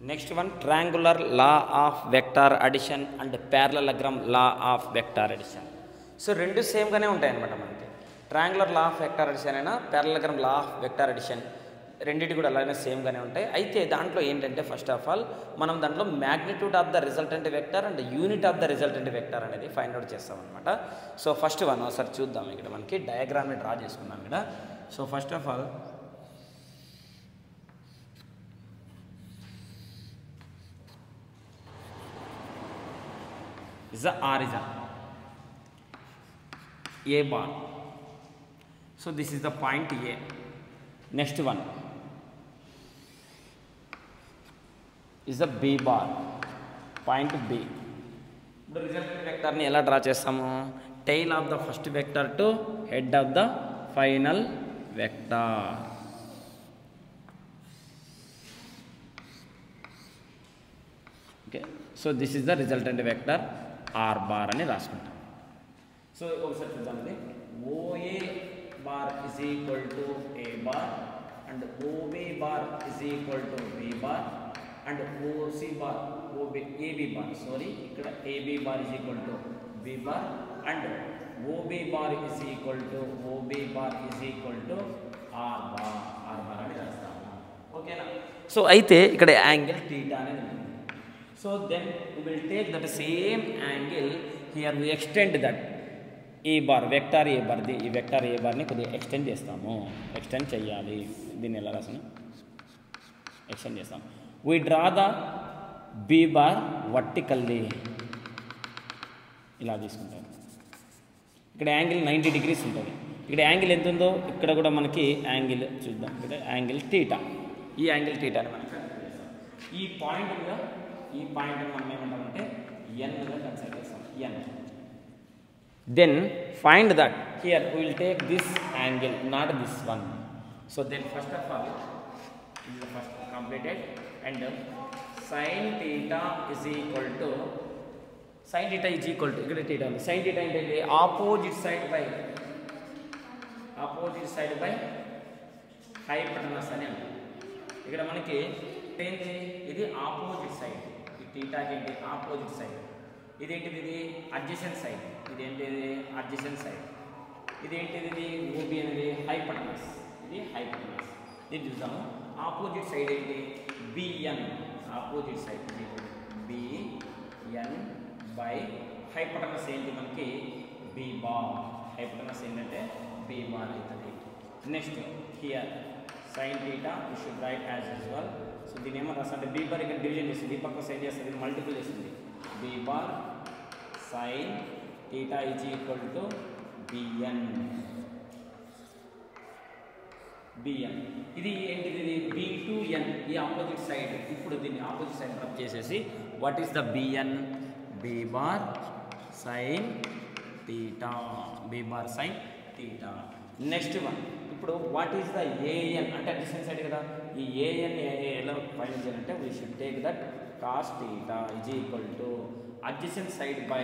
Next one triangular law of vector addition and parallelogram law of vector addition. So రెండు సేమ్గానే ఉంటాయి అన్నమాట మనకి. Triangular law of vector addition అయినా parallelogram law of vector addition రెండింటి కూడా అలానే సేమ్గానే ఉంటాయి. అయితే దాంట్లో ఏంటంటే ఫస్ట్ ఆఫ్ ఆల్ మనం దాంట్లో magnitude of the resultant vector and unit of the resultant vector అనేది ఫైండ్ అవుట్ చేస్తాం అనమాట. సో ఫస్ట్ వన్ ఒకసారి చూద్దాం. ఇక్కడ మనకి డయాగ్రామ్ని డ్రా చేసుకున్నాం ఇక్కడ. So first of all is the origin A bar. So this is the point A. Next one is the B bar, point B. The resultant vector ni ela draw chestamu, tail of the first vector to head of the final vector. Okay, so this is the resultant vector R bar అని రాసుకుంటాం. So ఒకసారి చూద్దామండి. OA bar is equal to A bar and OB bar is equal to B bar and OC bar AB bar ఇక్కడ AB bar is equal to B bar and OB bar is equal to OB bar is equal to R bar అని రాస్తాము. ఓకేనా? So అయితే ఇక్కడ angle theta అనేది ఉంది. So then we will take that same angle here, we extend that A bar, vector A bar, ఈ vector A బార్ని కొద్దిగా extend చేస్తాము. ఎక్స్టెండ్ చేయాలి. దీన్ని ఎలా రాసిన ఎక్స్టెండ్ చేస్తాం. We draw the B bar vertically ఇలా తీసుకుంటాం. ఇక్కడ యాంగిల్ 90 degrees ఉంటుంది. ఇక్కడ యాంగిల్ ఎంత ఉందో ఇక్కడ కూడా మనకి యాంగిల్ చూద్దాం. ఇక్కడ యాంగిల్ థీటా, ఈ యాంగిల్ థీటా అని మనం ఈ పాయింట్ మీద ఈ పాయింట్ మనం ఏమంటామంటే ఎన్గా కన్సిడర్ చేస్తాం. N. Then find that here we will take this angle, not this one. So then first of all ఇది the first completed and sine theta is equal to ఇక్కడ థీటా ఉంది. Sine theta ఏంటంటే opposite side by hypotenuse అని అంటారు. ఇక్కడ మనకి ఏంటి, ఇది ఆపోజిట్ సైడ్, ఈ థీటాకి ఏంటి ఆపోజిట్ సైడ్. ఇదేంటిది, ఇది అడ్జసెంట్ సైడ్. ఇదేంటిది అడ్జసెంట్ సైడ్. ఇదేంటిది, ఇది ఓబి అనేది హైపోటెనస్. ఇది హైపోటెనస్. ఇది చూద్దాము. ఆపోజిట్ సైడ్ ఏంటి BN. Opposite side BN by hypotenuse ఏంటి మనకి బి బార్. హైపోటెనస్ ఏంటంటే బి బార్ అవుతుంది. Next here sine theta you should write as usual. So దీని ఏమో రాస్తుంటే బీ బార్ ఇక్కడ డివిజన్ చేస్తుంది, ఈ పక్క సైన్ చేస్తుంది, మల్టిపుల్ చేస్తుంది. B bar sine theta is equal to BN. ఇది ఏంటిది, ఇది బి టు ఎన్, ఈ ఆపోజిట్ సైడ్. ఇప్పుడు దీన్ని ఆపోజిట్ సైడ్ రబ్ చేసేసి what is the BN, B bar sine theta, B bar sine theta. Next one ఇప్పుడు వాట్ ఈస్ ద ఏఎన్ అంటే adjacent side కదా. ఈ ఏఎన్ ఎలా ఫైండ్ చేయాలంటే we should take that cos theta is equal to adjacent side by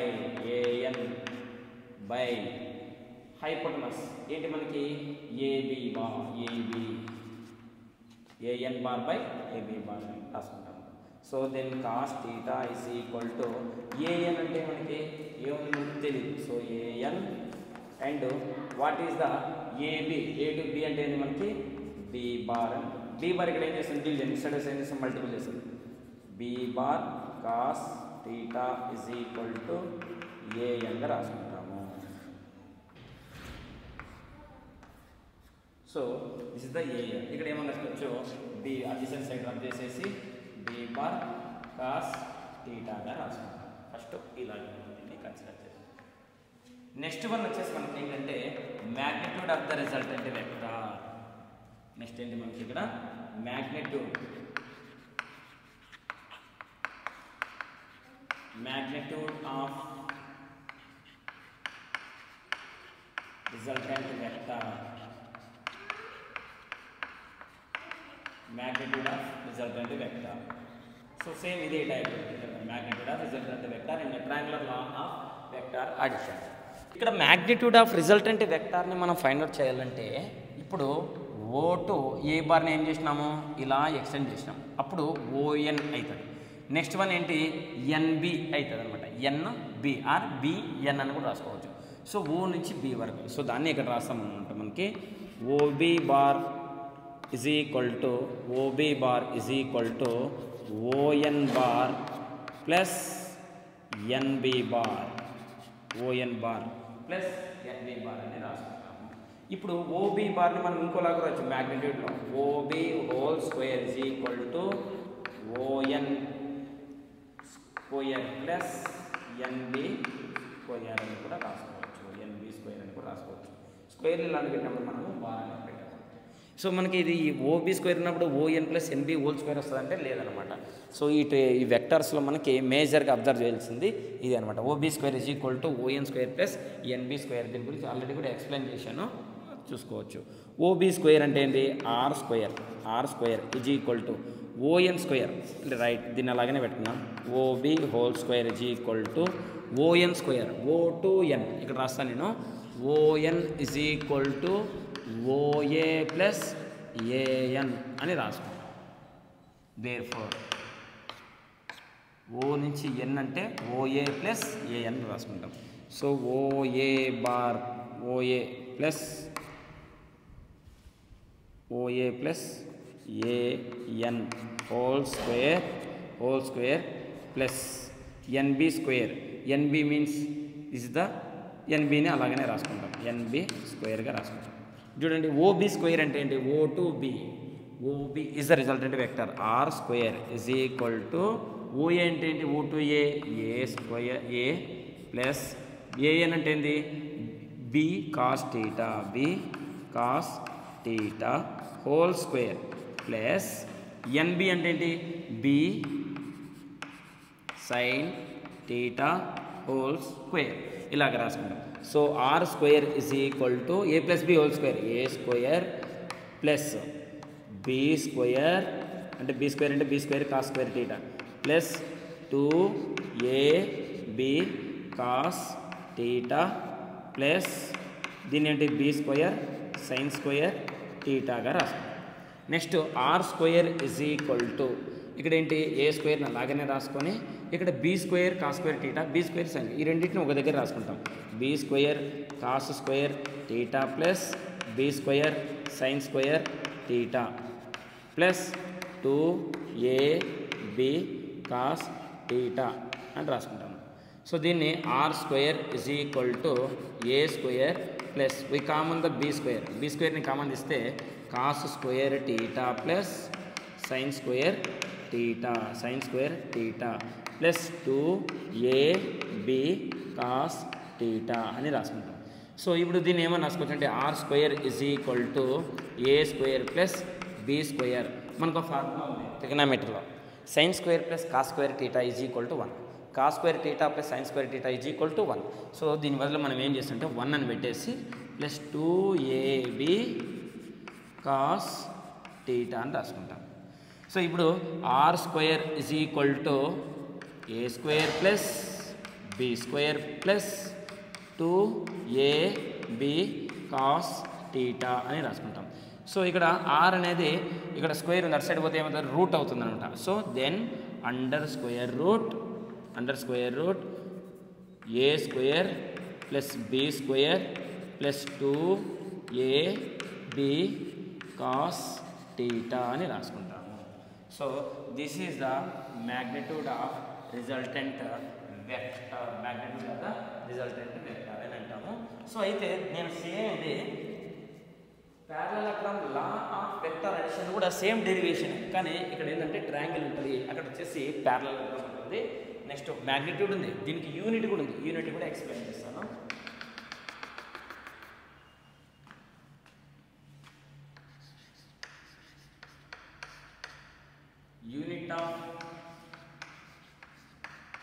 AN by hypotenuse ఏంటి మనకి AB bar, AN bar by AB bar రాసుకుంటాము. So then cos theta is equal to AN అంటే మనకి ఏముంది తెలియదు. So AN and what is the AB, A to B అంటే ఏంటి మనకి బి బార్. బి బార్ ఇక్కడ ఏం చేస్తుంది, డివిజన్. ఇస్తాడు ఏం చేస్తుంది, మల్టిపుల్ చేస్తుంది. B bar cos theta is equal to ఏఎన్గా రాసుకుంటాము. So this is the AN. ఇక్కడ ఏమన్నా రాసుకోవచ్చు, బి అడ్జసెంట్ సైడ్ రబ్ చేసేసి బి బార్ కాస్ థీటాగా రాసుకుంటాం. ఫస్ట్ ఇలాంటి కన్సిడర్ చేస్తాం. నెక్స్ట్ వన్ వచ్చేసి మనకి ఏంటంటే magnitude of the resultant vector. Next ఏంటి మనకి ఇక్కడ magnitude of resultant vector. Magnitude of resultant vector. So same ఇదే type magnitude of resultant vector in triangular law of vector addition. ఇక్కడ మ్యాగ్నిట్యూడ్ ఆఫ్ రిజల్టెంట్ వెక్టార్ని మనం ఫైండ్ అవుట్ చేయాలంటే ఇప్పుడు ఓ to ఏ బార్ని ఏం చేసినాము, ఇలా ఎక్స్టెండ్ చేసినాము, అప్పుడు ఓఎన్ అవుతుంది. నెక్స్ట్ వన్ ఏంటి, ఎన్బి అవుతుంది అనమాట. ఎన్బి ఆర్ బిఎన్ అని కూడా రాసుకోవచ్చు. సో ఓ నుంచి బి వరకు. సో దాన్ని ఇక్కడ రాస్తాం అనమాట. మనకి OB bar is equal to OB bar is equal to ON bar plus NB bar, ON bar plus NB bar అని రాసుకుంటాము. ఇప్పుడు OB బార్ని మనం ఇంకోలాగా రాయొచ్చు మ్యాగ్నిట్యూడ్లో. OB whole square is equal to ON square plus NB square అని కూడా రాసుకోవచ్చు. NB square అని కూడా రాసుకోవచ్చు. స్క్వేర్ ఇలాంటి పెట్టినప్పుడు మనము బార్ అని పెట్టాము. సో మనకి ఇది ఓబీ స్క్వేర్ ఉన్నప్పుడు ఓఎన్ ప్లస్ ఎన్బి హోల్ స్క్వేర్ వస్తుందంటే లేదనమాట. సో ఈ వెక్టర్స్లో మనకి మేజర్గా అబ్జర్వ్ చేయాల్సింది ఇది అనమాట. OB square is equal to ON square plus NB square. దీని గురించి ఆల్రెడీ కూడా ఎక్స్ప్లెయిన్ చేశాను, చూసుకోవచ్చు. ఓబీ స్క్వేర్ అంటే ఏంటి, R square is equal to ON square, right, దీన్ని అలాగనే పెట్టుకున్నాం. OB whole square is equal to ON square, O to N ఇక్కడ రాస్తాను నేను. ON is equal to OA plus AN అని రాసుకుంటాం. దేర్ఫోర్ ఓ నుంచి ఎన్ అంటే ఓఏ ప్లస్ ఏఎన్ రాసుకుంటాం. So OA bar OA plus AN whole square plus NB square. NB means is the ఎన్బిని అలాగనే రాసుకుంటాం, ఎన్బి స్క్వేర్గా రాసుకుంటాం. చూడండి ఓబి స్క్వేర్ అంటే ఏంటి, O to B, OB is the resultant vector. R square is equal to OA అంటే ఏంటి, O to A square A plus AN అంటే ఏంటి, B cos theta whole square plus NB అంటే ఏంటి, B sine theta whole square ఇలాగ రాసుకుంటాం. So R square is equal to A plus B whole square, A square plus B square అంటే B square cos square theta plus 2ab cos theta plus దీని ఏంటి B square sine square టీటాగా రాసుకుంటాం. Next R square is equal to ఇక్కడ ఏంటి A స్క్వేర్ని అలాగనే రాసుకొని ఇక్కడ B square cos square theta, B square sine, ఈ రెండింటిని ఒక దగ్గర రాసుకుంటాం. B square cos square theta plus B square sine square theta plus 2ab cos theta అని రాసుకుంటాము. సో దీన్ని R square is equal to A square plus we common the B స్క్వేర్ని common ఇస్తే cos square theta plus sine square theta plus 2ab cos theta అని రాసుకుంటాం. So ఇప్పుడు దీన్ని ఏమని రాసుకోవచ్చు అంటే R square is equal to A square plus B square. మనకు ఫార్ములా ఉంది ట్రిగనామెట్రీలో, sine square plus cos square theta is equal to 1, cos square theta plus sine square theta is equal to 1. So దీని బదులు మనం ఏం చేస్తుంటే 1 అని పెట్టేసి ప్లస్ 2ab కాస్ టీటా అని రాసుకుంటాం. సో ఇప్పుడు R square is equal to A square plus B square plus 2ab cos theta అని రాసుకుంటాం. సో ఇక్కడ ఆర్ అనేది ఇక్కడ స్క్వేర్ ఉంది, అటు సైడ్ పోతే ఏమవుతుంది రూట్ అవుతుంది అనమాట. So then under square root A square plus B square plus 2ab cos theta అని రాసుకుంటాము. So this is the magnitude of resultant vector, అని అంటాము. సో అయితే నేను సేమ్ ఇది parallelogram law of vector addition కూడా సేమ్ డెరివేషన్, కానీ ఇక్కడ ఏంటంటే ట్రయాంగిల్ ఉంటుంది, అక్కడ వచ్చేసి ప్యారలెలోగ్రామ్ ఉంటుంది. నెక్స్ట్ మ్యాగ్నిట్యూడ్ ఉంది, దీనికి యూనిట్ కూడా ఉంది, యూనిట్ కూడా ఎక్స్ప్లెయిన్ చేస్తాను. Unit of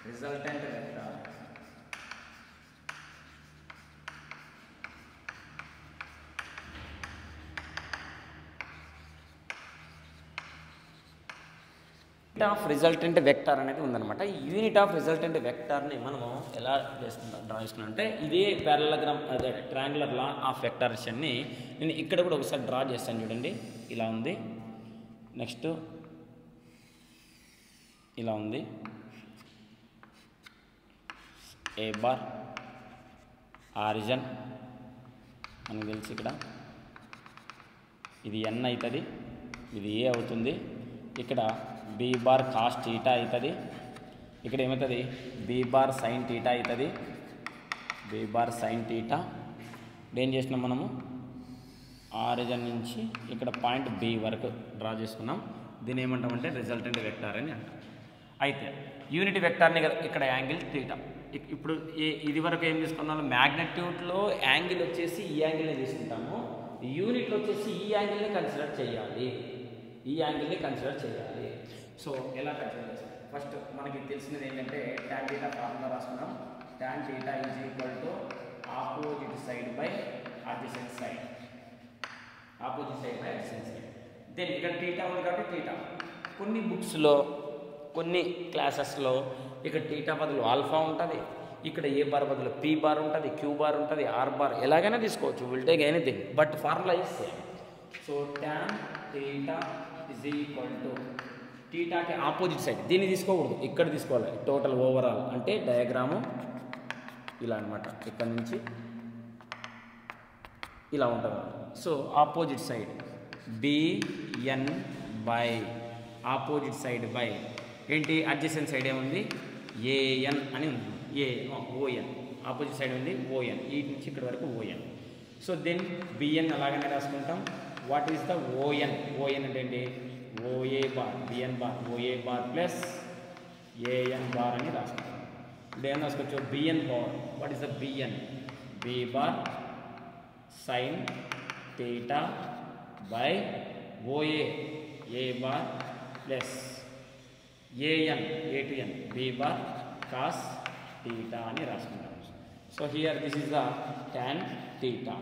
resultant vector unit of resultant vector అనేది ఉందన్నమాట. ఈ యూనిట్ ఆఫ్ రిజల్టెంట్ వెక్టార్ని మనము ఎలా డ్రా చేసుకున్నాం అంటే ఇదే ప్యారలగ్రామ్ అదే ట్రయాంగులర్ లా ఆఫ్ వెక్టారేషన్ని నేను ఇక్కడ కూడా ఒకసారి డ్రా చేస్తాను చూడండి. ఇలా ఉంది, నెక్స్ట్ ఇలా ఉంది, ఏ బార్ ఆరిజన్ మనకు తెలిసి ఇక్కడ ఇది ఎన్ అవుతుంది, ఇది ఏ అవుతుంది, ఇక్కడ బీ బార్ కాస్ టీటా అవుతుంది, ఇక్కడ ఏమవుతుంది బీ బార్ సైన్ టీటా అవుతుంది, బీ బార్ సైన్ టీటా. ఏం చేసినాం మనము ఆరిజన్ నుంచి ఇక్కడ పాయింట్ బి వరకు డ్రా చేసుకున్నాం. దీన్ని ఏమంటామంటే రిజల్టెంట్ వెక్టార్ అని అంటాం. అయితే యూనిట్ వెక్టార్ని ఇక్కడ యాంగిల్ టీటా. ఇప్పుడు ఇది వరకు ఏం తీసుకున్నాము, మ్యాగ్నెట్యూడ్లో యాంగిల్ వచ్చేసి ఈ యాంగిల్ని తీసుకుంటాము, యూనిట్లో వచ్చేసి ఈ యాంగిల్ని కన్సిడర్ చేయాలి, ఈ యాంగిల్ని కన్సిడర్ చేయాలి. సో ఎలా కన్సిడర్ చేస్తాం, ఫస్ట్ మనకి తెలిసినది ఏంటంటే ట్యాన్ టీటా ఫార్ములా రాసుకున్నాం. Tan theta is equal to opposite side by adjacent side, opposite side by adjacent side. Then ఇక్కడ టీటా ఉంది కాబట్టి టీటా. కొన్ని బుక్స్లో కొన్ని క్లాసెస్లో ఇక్కడ టీటా బదులు ఆల్ఫా ఉంటుంది, ఇక్కడ ఏ బార్ బదులు పీ బార్ ఉంటుంది, క్యూ బార్ ఉంటుంది, ఆర్ బార్ ఎలాగైనా తీసుకోవచ్చు, will take anything, but formula is same. So tan theta is equal to టీటాకి ఆపోజిట్ సైడ్, దీన్ని తీసుకోకూడదు, ఇక్కడ తీసుకోవాలి టోటల్ ఓవరాల్. అంటే డయాగ్రాము ఇలా అనమాట, ఇక్కడ నుంచి ఇలా ఉంటుంది. So opposite side BN by opposite side by ఏంటి అడ్జసెంట్ సైడ్ ఏముంది ఏఎన్ అని ఉంది, ఓఎన్ ఆపోజిట్ సైడ్ ఉంది ఓఎన్, ఈ నుంచి ఇక్కడ వరకు ఓఎన్. సో దెన్ బిఎన్ అలాగనే రాసుకుంటాం. What is the ON, ON అంటే ఏంటి OA bar, BN bar OA bar plus AN bar అని రాసుకుంటాం. ఇప్పుడు ఏం రాసుకోవచ్చు BN bar, what is the BN, B bar sine theta by OA A bar plus AN A to N B bar cos theta అని రాసుకుంటాం. So here this is the tan theta.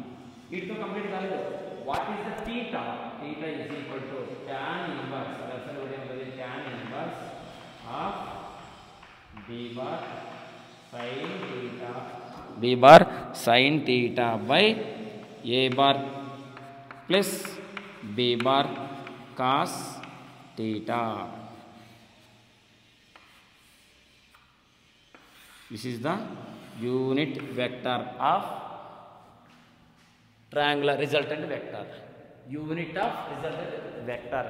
వీటితో complete కాలేదు. What is the theta, theta is equal to tan inverse, అసలు ఉంటుంది tan inverse of B bar sine theta, B bar sine theta by A bar plus B bar cos theta. This is the unit vector of triangular resultant vector. Unit of resultant vector.